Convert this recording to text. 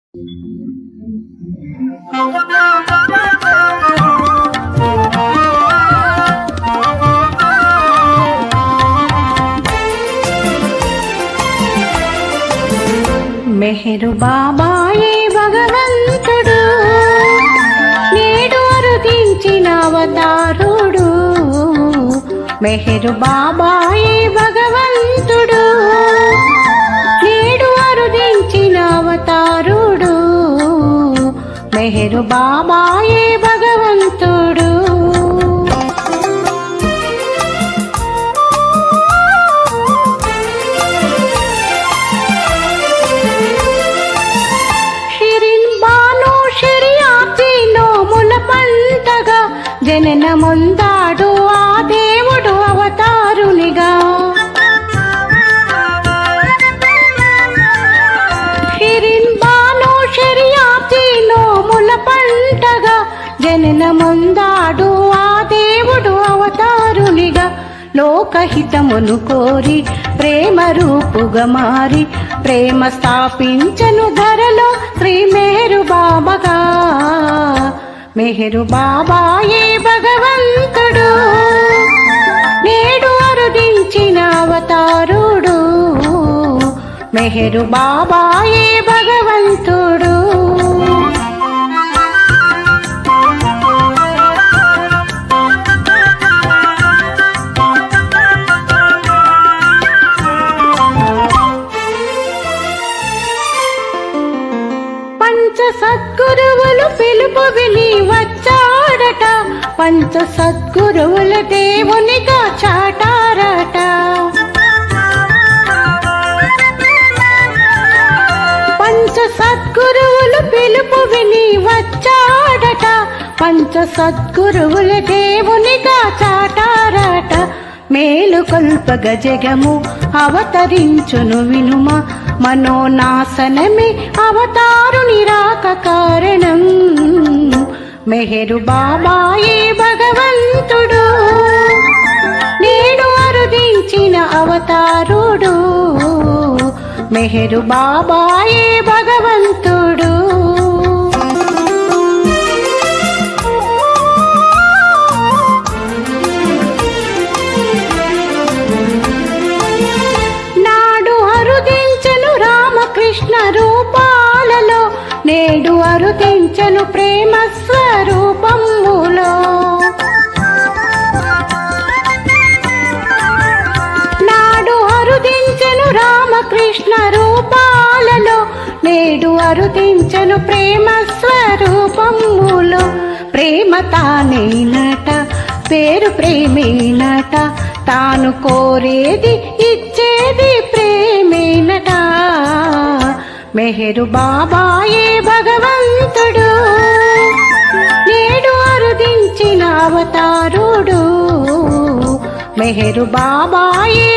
మెహరు బాబాయే భగవంతుడు, నేడు అరుదించిన అవతారుడు. మెహరు బాబాయే భగవంతుడు, నేడు అరుదించిన అవతారుడు. మెహరు బాబాయే భగవంతుడు. జననముందాడు ఆ దేవుడు అవతారునిగా. షిరిన్ బాను షరియాతి నోముల పంటగా జననముందాడు ఆ దేవుడు అవతారునిగా. లోకహితమును కోరి ప్రేమ రూపుగా మారి ప్రేమ స్థాపించను ధరలో శ్రీ మెహరు బాబాగా. మెహరు బాబాయే భగవంతుడు, నేడు అరుదించిన అవతారుడు. మెహరు బాబాయే భగవంతుడు. పంచ సద్గురువులు పిలుపు విని వచ్చాడట, పంచ సద్గురువుల దేవునిగా చాటారట. పంచ సద్గురువులు పిలుపు విని వచ్చాడట, పంచ సద్గురువుల దేవునిగా చాటారట. మేలుకొల్పగ జగము అవతరించును వినుమ, మనోనాశనమే అవతారుని రాక కారణం. మెహరు బాబాయే భగవంతుడు, నేడు అరుదించిన అవతారుడు. మెహరు బాబాయే భగవంతుడు. కృష్ణ రూపాలలో నేడు అరుదించను ప్రేమ స్వరూపములో. నాడు అరుదించను రామకృష్ణ రూపాలలో నేడు అరుదించను ప్రేమ స్వరూపములో. ప్రేమ తానేనట, పేరు ప్రేమేనట, తాను కోరేది ఇచ్చేది ప్రేమేనట. మెహరు బాబాయే భగవంతుడు, నేడు అరుదించిన అవతారుడు. మెహరు బాబాయే